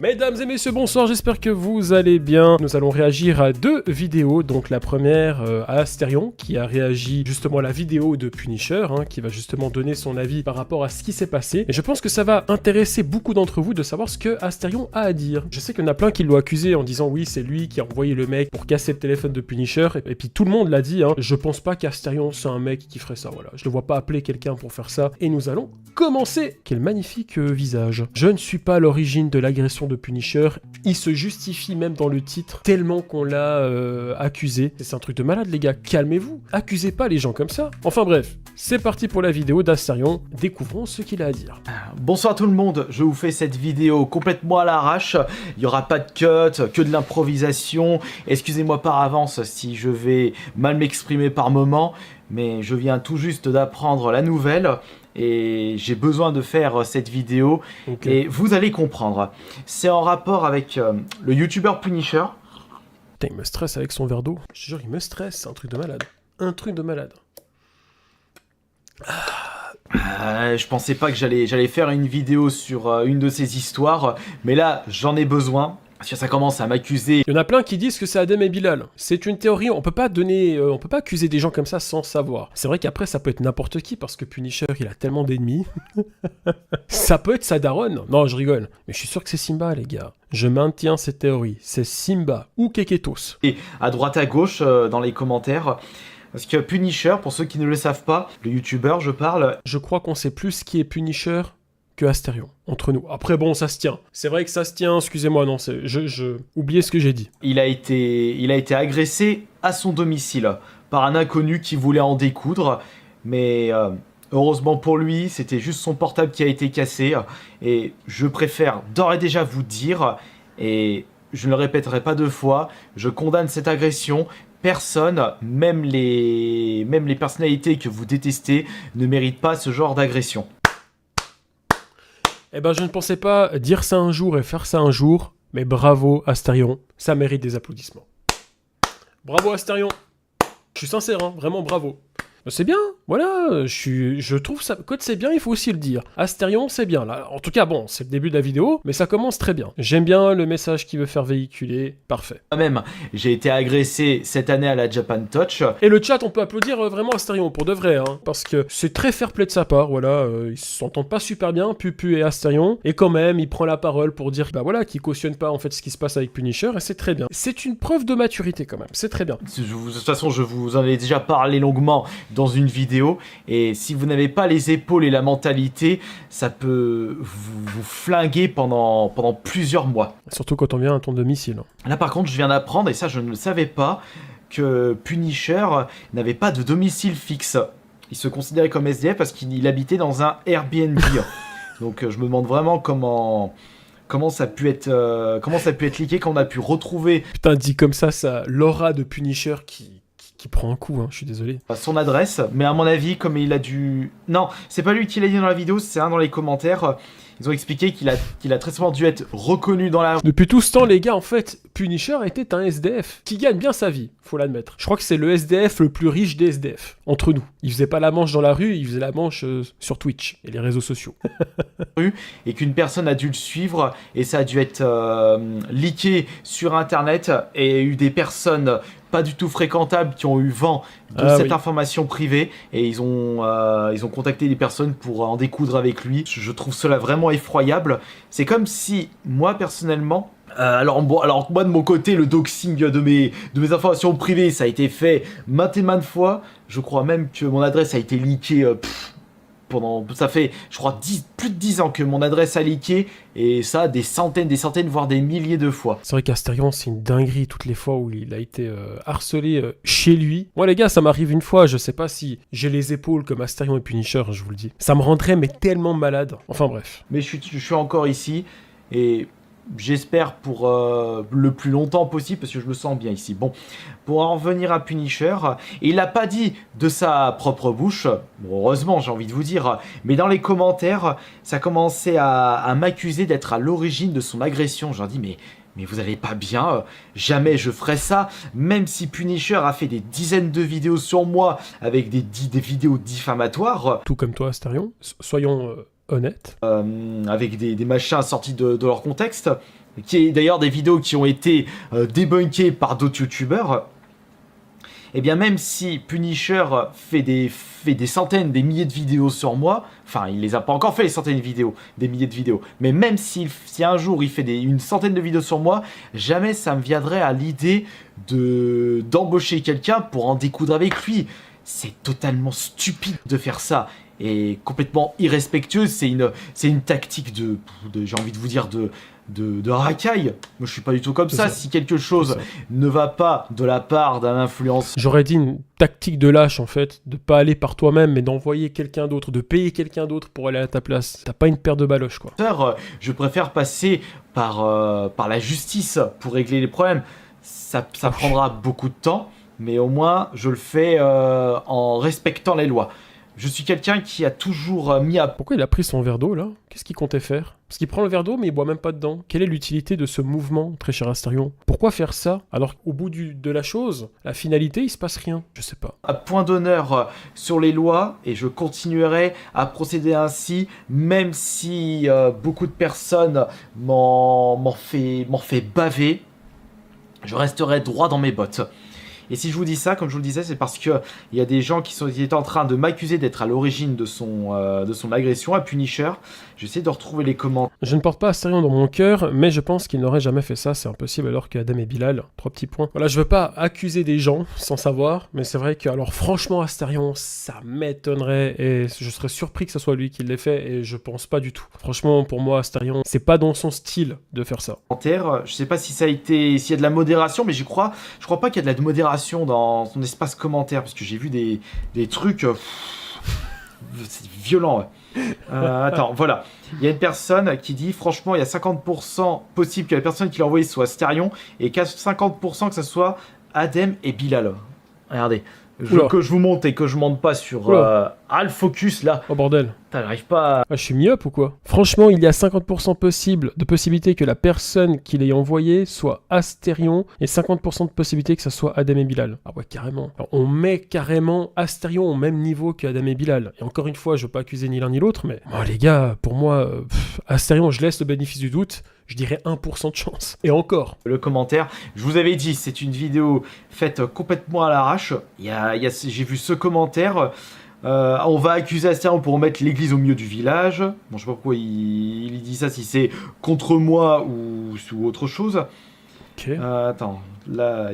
Mesdames et messieurs, bonsoir, j'espère que vous allez bien. Nous allons réagir à deux vidéos. Donc la première à Asterion, qui a réagi justement à la vidéo de Punisher, qui va justement donner son avis par rapport à ce qui s'est passé. Et je pense que ça va intéresser beaucoup d'entre vous de savoir ce que Asterion a à dire. Je sais qu'il y en a plein qui l'ont accusé en disant oui, c'est lui qui a envoyé le mec pour casser le téléphone de Punisher. Et puis tout le monde l'a dit, je pense pas qu'Asterion c'est un mec qui ferait ça, voilà. Je ne vois pas appeler quelqu'un pour faire ça. Et nous allons commencer. Quel magnifique visage. Je ne suis pas à l'origine de l'agression de Punisher, il se justifie même dans le titre tellement qu'on l'a accusé. C'est un truc de malade les gars, calmez-vous, accusez pas les gens comme ça. Enfin bref, c'est parti pour la vidéo d'Asterion, découvrons ce qu'il a à dire. Bonsoir tout le monde, je vous fais cette vidéo complètement à l'arrache, il n'y aura pas de cut, que de l'improvisation, excusez-moi par avance si je vais mal m'exprimer par moment, mais je viens tout juste d'apprendre la nouvelle, et j'ai besoin de faire cette vidéo, et vous allez comprendre. C'est en rapport avec le youtubeur Punisher. Putain, il me stresse avec son verre d'eau. Je te jure, il me stresse, c'est un truc de malade. Un truc de malade. Je pensais pas que j'allais faire une vidéo sur une de ces histoires, mais là, j'en ai besoin. Parce que ça commence à m'accuser. Il y en a plein qui disent que c'est Adem et Bilal. C'est une théorie, on peut pas accuser des gens comme ça sans savoir. C'est vrai qu'après ça peut être n'importe qui parce que Punisher il a tellement d'ennemis. Ça peut être sa daronne. Non, je rigole. Mais je suis sûr que c'est Simba les gars. Je maintiens cette théorie. C'est Simba ou Keketos. Et à droite à gauche dans les commentaires. Parce que Punisher, pour ceux qui ne le savent pas, le youtubeur je parle. Je crois qu'on sait plus qui est Punisher que Asterion, entre nous. Après bon, ça se tient. C'est vrai que ça se tient, excusez-moi, non, oubliez ce que j'ai dit. Il a été agressé à son domicile par un inconnu qui voulait en découdre, mais heureusement pour lui, c'était juste son portable qui a été cassé, et je préfère d'ores et déjà vous dire, et je ne le répéterai pas deux fois, je condamne cette agression. Personne, même les personnalités que vous détestez, ne méritent pas ce genre d'agression. Eh ben, je ne pensais pas dire ça un jour et faire ça un jour, mais bravo Asterion, ça mérite des applaudissements. Bravo Asterion. Je suis sincère, vraiment bravo. C'est bien, voilà, je trouve ça, quand c'est bien, il faut aussi le dire. Asterion, c'est bien, là. En tout cas, bon, c'est le début de la vidéo, mais ça commence très bien. J'aime bien le message qu'il veut faire véhiculer, parfait. Moi-même, j'ai été agressé cette année à la Japan Touch. Et le chat, on peut applaudir vraiment Asterion, pour de vrai, parce que c'est très fair-play de sa part, voilà, ils s'entendent pas super bien, Pupu et Asterion, et quand même, il prend la parole pour dire, bah voilà, qu'il cautionne pas, en fait, ce qui se passe avec Punisher, et c'est très bien. C'est une preuve de maturité, quand même, c'est très bien. De toute façon, je vous en ai déjà parlé longuement dans une vidéo, et si vous n'avez pas les épaules et la mentalité, ça peut vous flinguer pendant plusieurs mois. Surtout quand on vient à ton domicile. Là par contre, je viens d'apprendre, et ça je ne le savais pas, que Punisher n'avait pas de domicile fixe. Il se considérait comme SDF parce qu'il habitait dans un Airbnb. Donc je me demande vraiment comment ça a pu être leaké, quand on a pu retrouver... Putain, dit comme ça l'aura de Punisher qui prend un coup, je suis désolé. Son adresse, mais à mon avis, comme il a dû... Non, c'est pas lui qui l'a dit dans la vidéo, c'est un dans les commentaires. Ils ont expliqué qu'il a très souvent dû être reconnu dans la rue. Depuis tout ce temps, les gars, en fait, Punisher était un SDF qui gagne bien sa vie, faut l'admettre. Je crois que c'est le SDF le plus riche des SDF, entre nous. Il faisait pas la manche dans la rue, il faisait la manche sur Twitch et les réseaux sociaux. Et qu'une personne a dû le suivre, et ça a dû être leaké sur internet, et il y a eu des personnes pas du tout fréquentables qui ont eu vent de cette information privée, et ils ont contacté des personnes pour en découdre avec lui. Je trouve cela vraiment effroyable. C'est comme si, moi personnellement, alors moi de mon côté, le doxing de mes informations privées, ça a été fait maintes et maintes fois. Je crois même que mon adresse a été leakée ça fait, je crois, plus de 10 ans que mon adresse a leaké, et ça, des centaines, voire des milliers de fois. C'est vrai qu'Asterion, c'est une dinguerie toutes les fois où il a été harcelé chez lui. Moi, les gars, ça m'arrive une fois, je sais pas si j'ai les épaules comme Asterion et Punisher, je vous le dis. Ça me rendrait mais tellement malade. Enfin bref. Mais je suis encore ici, et... j'espère pour le plus longtemps possible, parce que je me sens bien ici. Bon, pour en revenir à Punisher, il l'a pas dit de sa propre bouche, bon, heureusement j'ai envie de vous dire, mais dans les commentaires, ça commençait à m'accuser d'être à l'origine de son agression. J'ai dit mais vous allez pas bien, jamais je ferais ça, même si Punisher a fait des dizaines de vidéos sur moi avec des vidéos diffamatoires. Tout comme toi, Asterion, soyons honnêtes. Avec des machins sortis de leur contexte. qui est d'ailleurs des vidéos qui ont été débunkées par d'autres youtubeurs, et bien même si Punisher fait des centaines, des milliers de vidéos sur moi, enfin il les a pas encore fait les centaines de vidéos, des milliers de vidéos, mais même si un jour il fait une centaine de vidéos sur moi, jamais ça me viendrait à l'idée d'embaucher quelqu'un pour en découdre avec lui. C'est totalement stupide de faire ça et complètement irrespectueux. C'est une tactique j'ai envie de vous dire de racaille. Moi je suis pas du tout comme ça. Si quelque chose ne va pas de la part d'un influenceur, j'aurais dit une tactique de lâche en fait, de pas aller par toi-même mais d'envoyer quelqu'un d'autre, de payer quelqu'un d'autre pour aller à ta place. T'as pas une paire de baloches quoi. Je préfère passer par la justice pour régler les problèmes. Ça prendra beaucoup de temps, mais au moins je le fais en respectant les lois. Je suis quelqu'un qui a toujours mis à... Pourquoi il a pris son verre d'eau là? Qu'est-ce qu'il comptait faire? Parce qu'il prend le verre d'eau mais il boit même pas dedans. Quelle est l'utilité de ce mouvement, très cher Astérion? Pourquoi faire ça? Alors qu'au bout de la chose, la finalité, il se passe rien. Je sais pas. À point d'honneur sur les lois et je continuerai à procéder ainsi, même si beaucoup de personnes m'en fait baver. Je resterai droit dans mes bottes. Et si je vous dis ça, comme je vous le disais, c'est parce qu'il y a des gens qui étaient en train de m'accuser d'être à l'origine de son agression à Punisher. J'essaie de retrouver les commentaires. Je ne porte pas Astérion dans mon cœur, mais je pense qu'il n'aurait jamais fait ça, c'est impossible, alors qu'Adam et Bilal, 3 petits points. Voilà, je veux pas accuser des gens sans savoir, mais c'est vrai que, alors franchement, Astérion, ça m'étonnerait, et je serais surpris que ce soit lui qui l'ait fait, et je pense pas du tout. Franchement, pour moi, Astérion, c'est pas dans son style de faire ça. Je sais pas si s'il y a de la modération, mais je crois pas qu'il y a de la modération dans son espace commentaire, parce que j'ai vu des trucs... c'est violent, ouais. Attends, voilà. Il y a une personne qui dit, franchement, il y a 50% possible que la personne qui l'a envoyé soit Astérion, et 50% que ce soit Adem et Bilal. Regardez. Que je vous monte et que je monte pas sur le focus là. Oh bordel. J'arrive pas à... Ah, je suis myope ou quoi? Franchement, il y a 50% de possibilité que la personne qui l'ait envoyé soit Astérion et 50% de possibilité que ça soit Adem et Bilal. Ah ouais, carrément. Alors, on met carrément Astérion au même niveau que Adem et Bilal. Et encore une fois, je veux pas accuser ni l'un ni l'autre, mais les gars, pour moi, Astérion, je laisse le bénéfice du doute. Je dirais 1% de chance. Et encore. Le commentaire, je vous avais dit, c'est une vidéo faite complètement à l'arrache. J'ai vu ce commentaire. On va accuser Astérion pour mettre l'église au milieu du village. Bon, je sais pas pourquoi il dit ça, si c'est contre moi ou autre chose. Ok. Attends, là,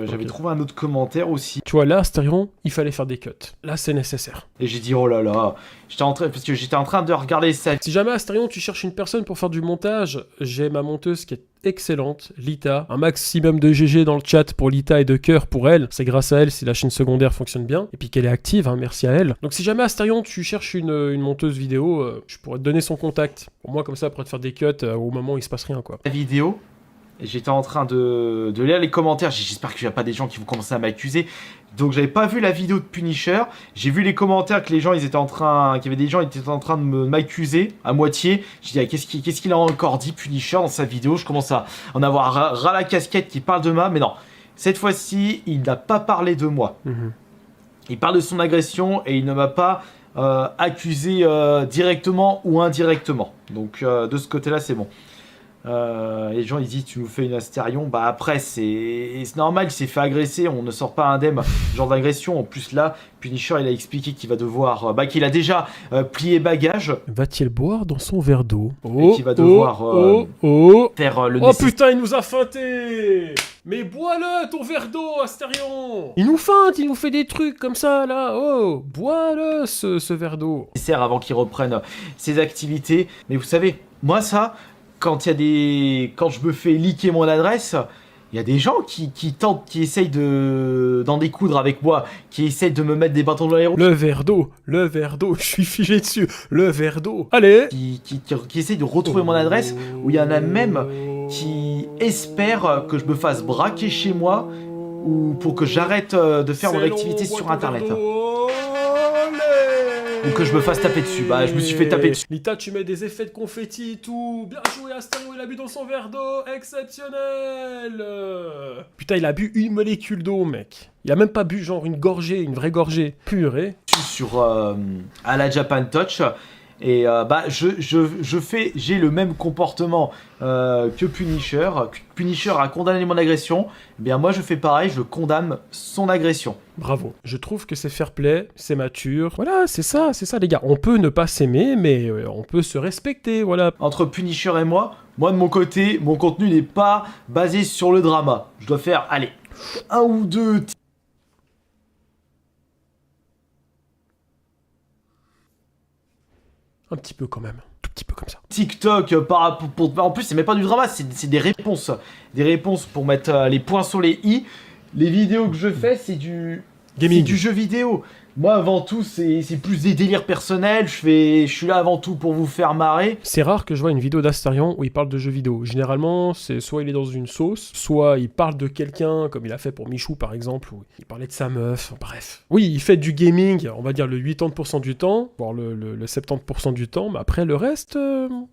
j'avais trouvé un autre commentaire aussi. Tu vois, là, Astérion, il fallait faire des cuts. Là, c'est nécessaire. Et j'ai dit, oh là là, parce que j'étais en train de regarder ça. Si jamais, Astérion, tu cherches une personne pour faire du montage, j'ai ma monteuse qui est excellente, Lita. Un maximum de GG dans le chat pour Lita et de cœur pour elle. C'est grâce à elle si la chaîne secondaire fonctionne bien. Et puis qu'elle est active, hein, merci à elle. Donc si jamais, Astérion, tu cherches une monteuse vidéo, je pourrais te donner son contact. Pour moi, comme ça, pour te faire des cuts au moment où il se passe rien, quoi. La vidéo... J'étais en train de lire les commentaires, j'espère qu'il n'y a pas des gens qui vont commencer à m'accuser. Donc j'avais pas vu la vidéo de Punisher, j'ai vu les commentaires que les gens, qu'il y avait des gens qui étaient en train de m'accuser à moitié. J'ai dit, qu'est-ce qu'il a encore dit Punisher dans sa vidéo? Je commence à en avoir ras la casquette qui parle de moi, mais non. Cette fois-ci, il n'a pas parlé de moi. Il parle de son agression et il ne m'a pas accusé directement ou indirectement. Donc de ce côté-là, c'est bon. Les gens ils disent tu nous fais une Astérion, bah après c'est normal, il s'est fait agresser, on ne sort pas indemne genre d'agression. En plus là Punisher il a expliqué qu'il va devoir qu'il a déjà plié bagage. Va-t-il boire dans son verre d'eau? Et qu'il va devoir faire le nécessaire. Oh putain, il nous a feinté. Mais bois-le ton verre d'eau, Astérion. Il nous feinte, il nous fait des trucs comme ça là. Oh, bois-le ce verre d'eau. Nécessaire avant qu'il reprenne ses activités. Mais vous savez, moi ça, quand je me fais leaker mon adresse, il y a des gens qui essayent d'en découdre avec moi, qui essayent de me mettre des bâtons dans les roues. Le verre d'eau, je suis figé dessus, le verre d'eau. Allez. Qui essayent de retrouver mon adresse, où il y en a même qui espèrent que je me fasse braquer chez moi, ou pour que j'arrête de faire mon activité sur internet. Ou que je me fasse taper dessus. Bah, je me suis fait taper dessus. Lita, tu mets des effets de confetti et tout. Bien joué, Astérion, il a bu dans son verre d'eau. Exceptionnel. Putain, il a bu une molécule d'eau, mec. Il a même pas bu genre une gorgée, une vraie gorgée. Purée. Sur à la Japan Touch. Et j'ai le même comportement que Punisher. Punisher a condamné mon agression. Eh bien moi je fais pareil, je condamne son agression. Bravo. Je trouve que c'est fair play, c'est mature. Voilà, c'est ça les gars. On peut ne pas s'aimer, mais on peut se respecter, voilà. Entre Punisher et moi de mon côté, mon contenu n'est pas basé sur le drama. Je dois faire, allez, un ou deux... Un petit peu quand même. Tout petit peu comme ça. TikTok, en plus c'est même pas du drama, c'est des réponses. Des réponses pour mettre les points sur les i. Les vidéos que je fais, c'est du... Gaming. C'est du jeu vidéo. Moi, avant tout, c'est plus des délires personnels. Je suis là avant tout pour vous faire marrer. C'est rare que je vois une vidéo d'Astarion où il parle de jeux vidéo. Généralement, c'est soit il est dans une sauce, soit il parle de quelqu'un, comme il a fait pour Michou par exemple, où il parlait de sa meuf, bref. Oui, il fait du gaming, on va dire le 80% du temps, voire le 70% du temps, mais après le reste,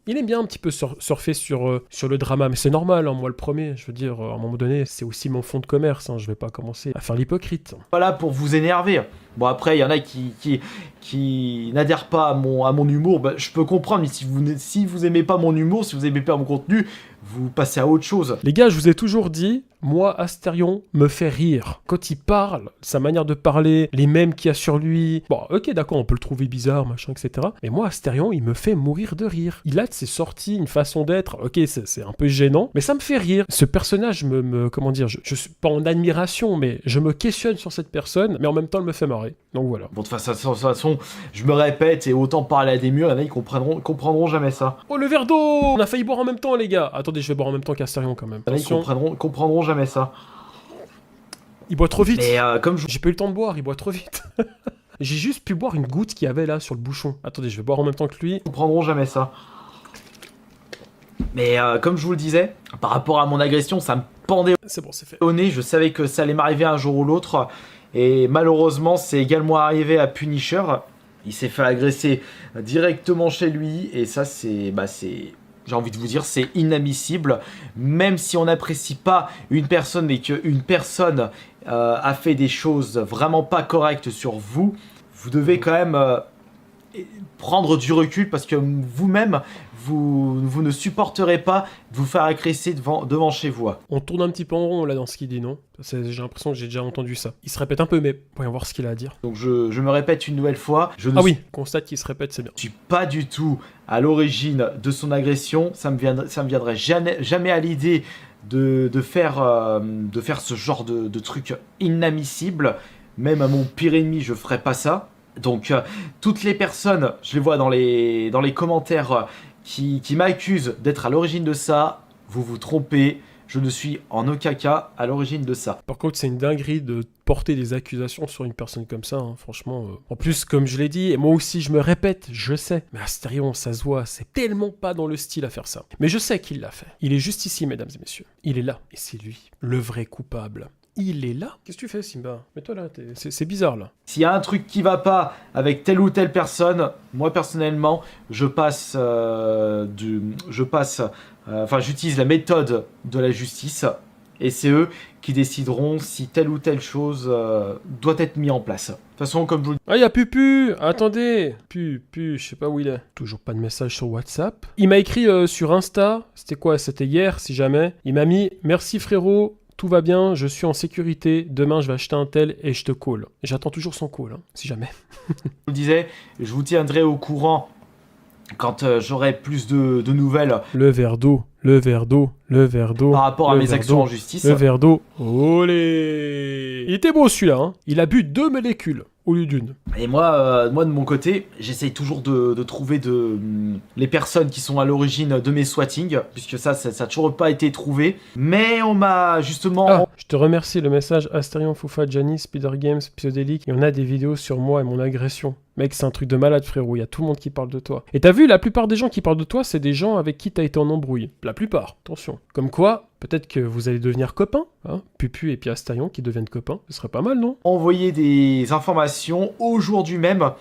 il aime bien un petit peu surfer sur le drama. Mais c'est normal, hein, moi le premier, je veux dire, à un moment donné, c'est aussi mon fond de commerce, hein, je vais pas commencer à faire l'hypocrite. Voilà pour vous énerver. Bon après il y en a qui n'adhèrent pas à mon humour, bah, je peux comprendre, mais si vous aimez pas mon humour, si vous aimez pas mon contenu, vous passez à autre chose. Les gars, je vous ai toujours dit, moi, Astarion me fait rire. Quand il parle, sa manière de parler, les mèmes qu'il y a sur lui... Bon, ok, d'accord, on peut le trouver bizarre, machin, etc. Mais moi, Astarion, il me fait mourir de rire. Il a de ses sorties, une façon d'être. Ok, c'est un peu gênant, mais ça me fait rire. Ce personnage comment dire, je suis pas en admiration, mais je me questionne sur cette personne, mais en même temps, elle me fait marrer. Donc voilà. Bon, de toute façon, je me répète, et autant parler à des murs, il y en a qui comprendront jamais ça. Oh, le verre d'eau! On a failli boire en même temps, les gars. Attendez, je vais boire en même temps qu'Astarion, quand même. Il y en a qui comprendront jamais ça. Il boit trop vite. Mais comme j'ai pas eu le temps de boire, il boit trop vite. J'ai juste pu boire une goutte qu'il y avait là sur le bouchon. Attendez, je vais boire en même temps que lui. Ils comprendront jamais ça. Mais comme je vous le disais, par rapport à mon agression, ça me pendait c'est bon, c'est fait. Au nez. Je savais que ça allait m'arriver un jour ou l'autre. Et malheureusement, c'est également arrivé à Punisher. Il s'est fait agresser directement chez lui. Et ça, c'est... j'ai envie de vous dire, c'est inadmissible. Même si on n'apprécie pas une personne, mais qu'une personne a fait des choses vraiment pas correctes sur vous, vous devez quand même prendre du recul parce que vous-même, vous ne supporterez pas de vous faire agresser devant chez vous. On tourne un petit peu en rond là dans ce qu'il dit, non? J'ai l'impression que j'ai déjà entendu ça. Il se répète un peu, mais voyons voir ce qu'il a à dire. Donc je me répète une nouvelle fois. Oui, constate qu'il se répète, c'est bien. Je suis pas du tout à l'origine de son agression. Ça me viendrait jamais à l'idée de faire ce genre de truc inadmissible. Même à mon pire ennemi, je ferais pas ça. Donc toutes les personnes, je les vois dans les commentaires qui m'accusent d'être à l'origine de ça, vous vous trompez. Je ne suis en aucun cas à l'origine de ça. Par contre, c'est une dinguerie de porter des accusations sur une personne comme ça, hein, franchement. En plus, comme je l'ai dit, et moi aussi je me répète, je sais, mais Astarion, ça se voit, c'est tellement pas dans le style à faire ça. Mais je sais qu'il l'a fait. Il est juste ici, mesdames et messieurs. Il est là, et c'est lui, le vrai coupable. Il est là. Qu'est-ce que tu fais, Simba? Mets-toi là, c'est bizarre là. S'il y a un truc qui va pas avec telle ou telle personne, moi personnellement, j'utilise la méthode de la justice et c'est eux qui décideront si telle ou telle chose doit être mise en place. De toute façon, comme je vous le dis... Ah, il y a Pupu. Attendez. Pupu, je sais pas où il est. Toujours pas de message sur WhatsApp. Il m'a écrit sur Insta. C'était quoi? C'était hier, si jamais. Il m'a mis « Merci frérot. Tout va bien, je suis en sécurité, demain je vais acheter un tel et je te call. » J'attends toujours son call, hein, si jamais. Je vous disais, je vous tiendrai au courant quand j'aurai plus de nouvelles. Le verre d'eau. Par rapport à mes actions en justice. Le verre d'eau. Olé. Il était beau celui-là, hein. Il a bu 2 molécules au lieu d'une. Et moi, de mon côté, j'essaye toujours de trouver les personnes qui sont à l'origine de mes swattings, puisque ça a toujours pas été trouvé. Mais on m'a justement... Ah, je te remercie, le message Astarion, Foufa, Gianni, Spider Games, Psyodélique. Et on a des vidéos sur moi et mon agression. Mec, c'est un truc de malade, frérot. Il y a tout le monde qui parle de toi. Et t'as vu, la plupart des gens qui parlent de toi, c'est des gens avec qui t'as été en embrouille. La plupart, attention. Comme quoi, peut-être que vous allez devenir copains, hein. Pupu et puis Astarion qui deviennent copains. Ce serait pas mal, non? Envoyer des informations aujourd'hui même,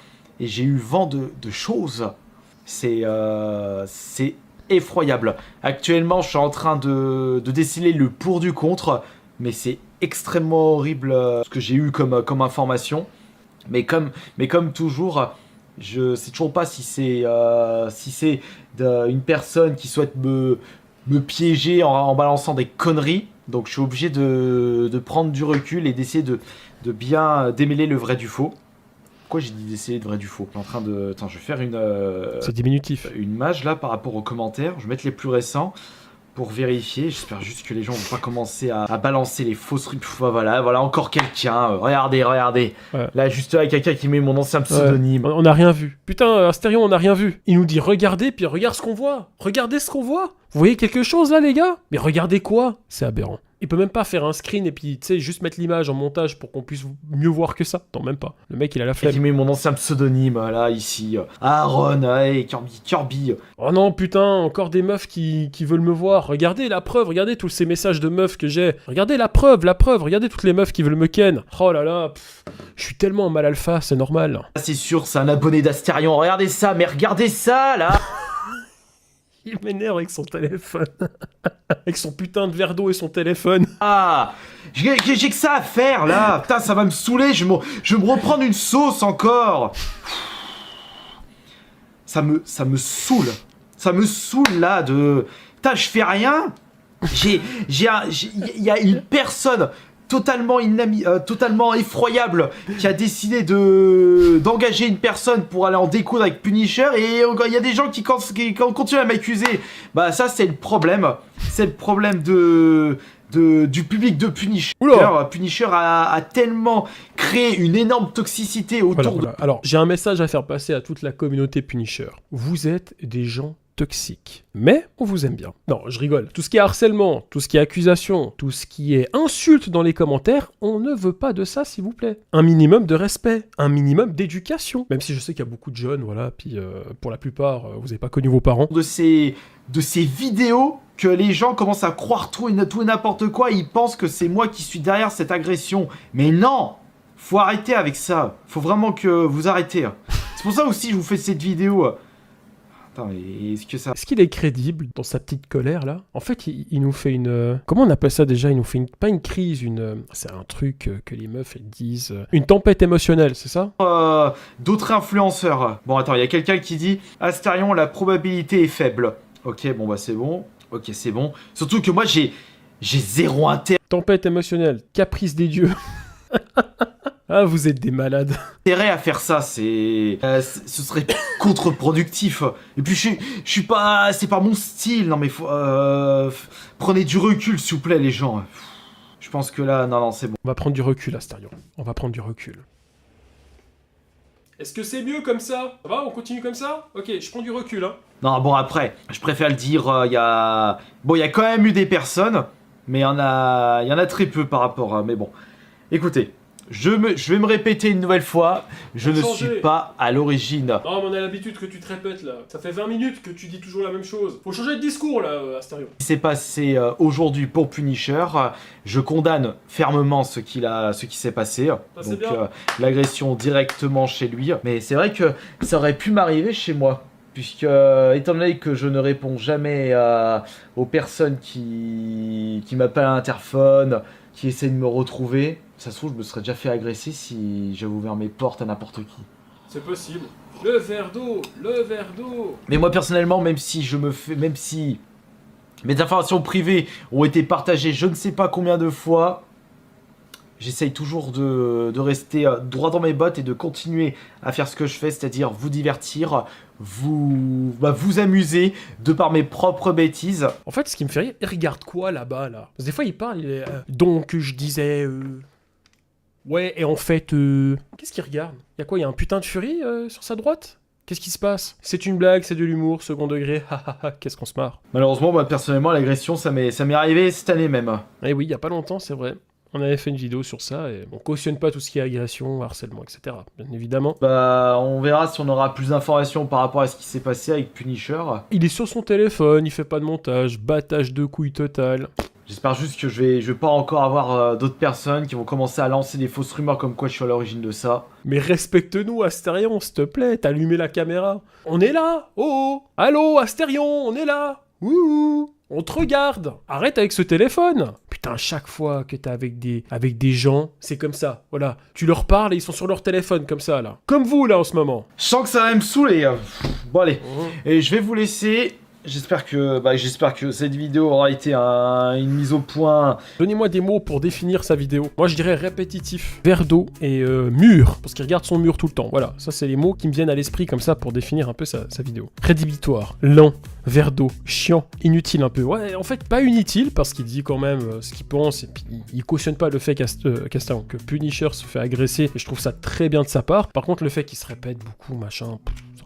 et j'ai eu vent de choses. C'est effroyable. Actuellement, je suis en train de déceler le pour du contre, mais c'est extrêmement horrible ce que j'ai eu comme information. Mais comme toujours, Je sais toujours pas si c'est une personne qui souhaite me piéger en balançant des conneries. Donc je suis obligé de prendre du recul et d'essayer de bien démêler le vrai du faux. Pourquoi j'ai dit d'essayer le vrai du faux? Je suis en train de... Attends, je vais faire c'est diminutif. Une mage là par rapport aux commentaires. Je vais mettre les plus récents pour vérifier. J'espère juste que les gens vont pas commencer à balancer les fausses trucs. Voilà encore quelqu'un. Regardez. Ouais. Là, juste là, quelqu'un qui met mon ancien pseudonyme. On n'a rien vu. Putain, Astérion, on n'a rien vu. Il nous dit regardez, puis regarde ce qu'on voit. Regardez ce qu'on voit. Vous voyez quelque chose là, les gars? Mais regardez quoi? C'est aberrant. Il peut même pas faire un screen et puis, tu sais, juste mettre l'image en montage pour qu'on puisse mieux voir que ça. Non, même pas. Le mec, il a la flemme. Qui met mon ancien pseudonyme, là, ici. Aaron, hey, Kirby. Oh non, putain, encore des meufs qui veulent me voir. Regardez la preuve, regardez tous ces messages de meufs que j'ai. Regardez la preuve, regardez toutes les meufs qui veulent me ken. Oh là là, je suis tellement en mal alpha, c'est normal. C'est sûr, c'est un abonné d'Astérion. Regardez ça, mais regardez ça, là. Il m'énerve avec son téléphone. Avec son putain de verre d'eau et son téléphone. Ah, j'ai que ça à faire, là. Putain, ça va me saouler. Je vais me reprendre une sauce encore. Ça me saoule. Ça me saoule, là, de... Putain, je fais rien. Il y a une personne totalement effroyable qui a décidé d'engager une personne pour aller en découdre avec Punisher, et il y a des gens qui continuent à m'accuser. Bah ça c'est le problème. C'est le problème du public de Punisher. Oula. Punisher a tellement créé une énorme toxicité autour de... Alors j'ai un message à faire passer à toute la communauté Punisher. Vous êtes des gens toxique. Mais on vous aime bien. Non, je rigole. Tout ce qui est harcèlement, tout ce qui est accusation, tout ce qui est insulte dans les commentaires, on ne veut pas de ça, s'il vous plaît. Un minimum de respect, un minimum d'éducation. Même si je sais qu'il y a beaucoup de jeunes, voilà, puis pour la plupart, vous n'avez pas connu vos parents. De ces vidéos que les gens commencent à croire tout et n'importe quoi, et ils pensent que c'est moi qui suis derrière cette agression. Mais non! Faut arrêter avec ça. Faut vraiment que vous arrêtez. C'est pour ça aussi que je vous fais cette vidéo. Attends, est-ce qu'il est crédible dans sa petite colère là? En fait, il nous fait une... Comment on appelle ça déjà? Il nous fait pas une crise, c'est un truc que les meufs elles disent... Une tempête émotionnelle, c'est ça? D'autres influenceurs. Bon, attends, il y a quelqu'un qui dit Astérion, la probabilité est faible. Ok, bon bah c'est bon. Ok, c'est bon. Surtout que moi j'ai zéro intérêt. Tempête émotionnelle, caprice des dieux. Ah, vous êtes des malades. Intérêt à faire ça, ce serait contre-productif. Et puis je suis pas, c'est pas mon style. Non mais prenez du recul s'il vous plaît les gens. Je pense que là, non c'est bon. On va prendre du recul, Astérion. On va prendre du recul. Est-ce que c'est mieux comme ça? Ça va, on continue comme ça? Ok, je prends du recul, hein. Non bon après, je préfère le dire. Il y a quand même eu des personnes, mais il y en a très peu par rapport à. Mais bon, écoutez. Je vais me répéter une nouvelle fois, je ne suis pas à l'origine. Non, mais on a l'habitude que tu te répètes là. Ça fait 20 minutes que tu dis toujours la même chose. Faut changer de discours là, Astérion. Ce qui s'est passé aujourd'hui pour Punisher, je condamne fermement ce qui s'est passé. Donc l'agression directement chez lui. Mais c'est vrai que ça aurait pu m'arriver chez moi. Puisque, étant donné que je ne réponds jamais aux personnes qui m'appellent à l'interphone, qui essaient de me retrouver, ça se trouve, je me serais déjà fait agresser si j'avais ouvert mes portes à n'importe qui. C'est possible. Le verre d'eau. Mais moi, personnellement, même si mes informations privées ont été partagées je ne sais pas combien de fois, j'essaye toujours de rester droit dans mes bottes et de continuer à faire ce que je fais, c'est-à-dire vous divertir, vous amuser de par mes propres bêtises. En fait, ce qui me fait rire, il regarde quoi là-bas là? Parce que des fois, il parle, il est... donc, je disais... Ouais, et en fait... Qu'est-ce qu'il regarde? Il y a quoi? Il y a un putain de furie sur sa droite? Qu'est-ce qui se passe? C'est une blague, c'est de l'humour, second degré, qu'est-ce qu'on se marre. Malheureusement, moi, personnellement, l'agression, ça m'est arrivé cette année même. Eh oui, il y a pas longtemps, c'est vrai. On avait fait une vidéo sur ça et on cautionne pas tout ce qui est agression, harcèlement, etc. Bien évidemment. Bah, on verra si on aura plus d'informations par rapport à ce qui s'est passé avec Punisher. Il est sur son téléphone, il fait pas de montage, battage de couilles total. J'espère juste que je vais pas encore avoir d'autres personnes qui vont commencer à lancer des fausses rumeurs comme quoi je suis à l'origine de ça. Mais respecte-nous, Astérion, s'il te plaît, t'as allumé la caméra. On est là. Oh, allô, Astérion, on est là. Ouh, on te regarde. Arrête avec ce téléphone. Putain. Putain, chaque fois que t'es avec des gens, c'est comme ça. Voilà. Tu leur parles et ils sont sur leur téléphone comme ça, là. Comme vous, là, en ce moment. Je sens que ça va me saouler. Bon, allez. Et je vais vous laisser. J'espère que cette vidéo aura été une mise au point. Donnez-moi des mots pour définir sa vidéo. Moi, je dirais répétitif, verre d'eau et mur, parce qu'il regarde son mur tout le temps. Voilà, ça, c'est les mots qui me viennent à l'esprit comme ça pour définir un peu sa vidéo. Rédhibitoire, lent, verre d'eau, chiant, inutile un peu. Ouais, en fait, pas inutile, parce qu'il dit quand même ce qu'il pense, et puis il cautionne pas le fait que Punisher se fait agresser, et je trouve ça très bien de sa part. Par contre, le fait qu'il se répète beaucoup, machin...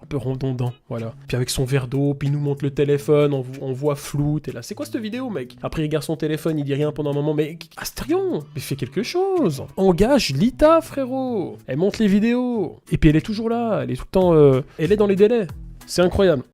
un peu redondant, voilà. Puis avec son verre d'eau, puis il nous montre le téléphone, on voit flou, t'es là, c'est quoi cette vidéo, mec? Après, il regarde son téléphone, il dit rien pendant un moment, mais Astérion, mais fais quelque chose! Engage Lita, frérot! Elle monte les vidéos! Et puis elle est toujours là, elle est tout le temps... elle est dans les délais. C'est incroyable.